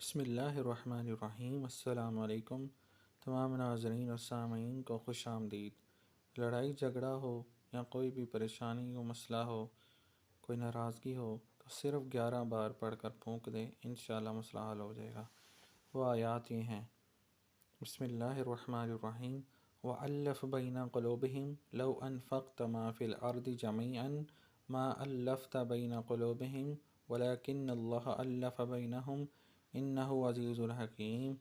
بسم اللہ الرحمن الرحیم۔ السلام علیکم تمام ناظرین اور سامعین کو خوش آمدید۔ لڑائی جھگڑا ہو یا کوئی بھی پریشانی و مسئلہ ہو، کوئی ناراضگی ہو تو صرف 11 بار پڑھ کر پھونک دیں، انشاءاللہ مسئلہ حل ہو جائے گا۔ وہ آیات یہ ہیں: بسم اللہ الرحمن الرحیم۔ وَأَلَّفْ بَيْنَ قُلُوبِهِمْ لَوْ أَنفَقْتَ مَا فِي الْأَرْضِ جَمِيعًا مَا أَلَّفْتَ بَيْنَ قُلُوبِهِمْ وَلَكِنَّ اللَّهَ أَلَّفَ بَيْنَهُمْ إِنَّهُ عَزِيزٌ حَكِيمٌ۔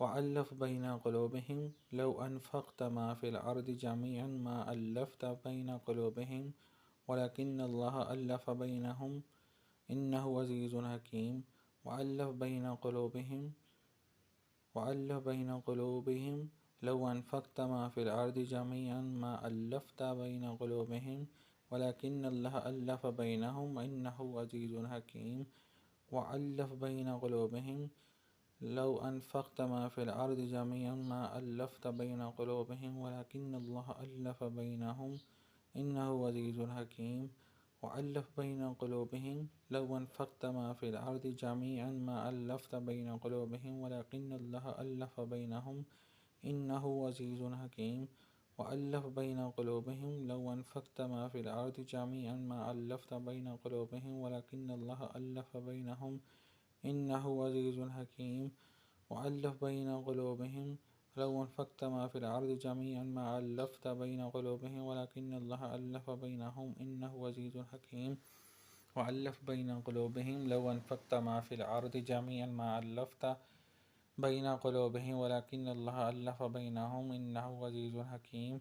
وَأَلَّفْ بَيْنَ قُلُوبِهِمْ لَوْ أَنفَقْتَ مَا فِي الْأَرْضِ جَمِيعًا مَا أَلَّفْتَ بَيْنَ قُلُوبِهِمْ وَلَكِنَّ اللَّهَ أَلَّفَ بَيْنَهُمْ إِنَّهُ عَزِيزٌ حَكِيمٌ۔ وَأَلَّفْ بَيْنَ قُلُوبِهِمْ لَوْ أَنفَقْتَ مَا فِي الْأَرْضِ جَمِيعًا مَا أَلَّفْتَ بَيْنَ قُلُوبِهِمْ وَلَكِنَّ اللَّهَ أَلَّفَ بَيْنَهُمْ إِنَّهُ عَزِيزٌ حَكِيمٌ۔ وَأَلَّفْ بَيْنَ قُلُوبِهِمْ لَوْ أَنفَقْتَ مَا فِي الْأَرْضِ جَمِيعًا مَا أَلَّفْتَ بَيْنَ قُلُوبِهِمْ وَلَكِنَّ اللَّهَ أَلَّفَ بَيْنَهُمْ إِنَّهُ عَزِيزٌ حَكِيمٌ۔ وَأَلَّفْ بَيْنَ قُلُوبِهِمْ لَوْ أَنفَقْتَ مَا فِي الْأَرْضِ جَمِيعًا مَا أَلَّفْتَ بَيْنَ قُلُوبِهِمْ وَلَكِنَّ اللَّهَ أَلَّفَ بَيْنَهُمْ إِنَّهُ عَزِيزٌ حَكِيمٌ۔ وَأَلَّفْ بَيْنَ قُلُوبِهِمْ لَوْ أَنفَقْتَ مَا فِي الْأَرْضِ جَمِيعًا مَا أَلَّفْتَ بَيْنَ قُلُوبِهِمْ وَلَكِنَّ اللَّهَ أَلَّفَ بَيْنَهُمْ إِنَّهُ عَزِيزٌ حَكِيمٌ۔ وَأَلَّفْ بَيْنَ قُلُوبِهِمْ لَوْ أَنفَقْتَ مَا فِي الْأَرْضِ جَمِيعًا مَا أَلَّفْتَ بَيْنَ قُلُوبِهِمْ وَلَكِنَّ اللَّهَ أَلَّفَ بَيْنَهُمْ إِنَّهُ عَزِيزٌ حَكِيمٌ۔ وَأَلَّفْ بَيْنَ قُلُوبِهِمْ لَوْ أَنفَقْتَ مَا فِي الْأَرْضِ جَمِيعًا مَا أَلَّفْتَ بَيْنَ قُلُوبِهِمْ وَلَكِنَّ اللَّهَ أَلَّفَ بَيْنَهُمْ إِنَّهُ عَزِيزٌ حَكِيمٌ۔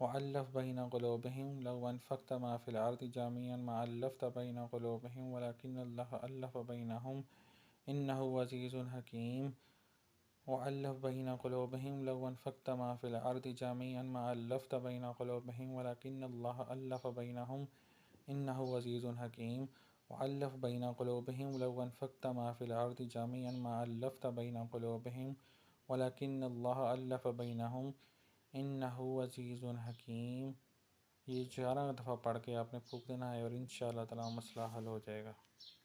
وَأَلَّفْ بَيْنَ قُلُوبِهِمْ لَوْ أَنفَقْتَ مَا فِي الْأَرْضِ جَمِيعًا مَا أَلَّفْتَ بَيْنَ قُلُوبِهِمْ وَلَكِنَّ اللَّهَ أَلَّفَ بَيْنَهُمْ إِنَّهُ عَزِيزٌ حَكِيمٌ۔ وَأَلَّفْ بَيْنَ قُلُوبِهِمْ لَوْ أَنفَقْتَ مَا فِي الْأَرْضِ جَمِيعًا مَا أَلَّفْتَ بَيْنَ قُلُوبِهِمْ وَلَكِنَّ اللَّهَ أَلَّفَ بَيْنَهُمْ إِنَّهُ عَزِيزٌ حَكِيمٌ۔ وَأَلَّفْ بَيْنَ قُلُوبِهِمْ لَوْ أَنفَقْتَ مَا فِي الْأَرْضِ جَمِيعًا مَا أَلَّفْتَ بَيْنَ قُلُوبِهِمْ وَلَكِنَّ اللَّهَ أَلَّفَ بَيْنَهُمْ إِنَّهُ عَزِيزٌ حَكِيمٌ۔ یہ 11 دفعہ پڑھ کے آپ نے پھونک دینا ہے اور انشاءاللہ تعالی مسئلہ حل ہو جائے گا۔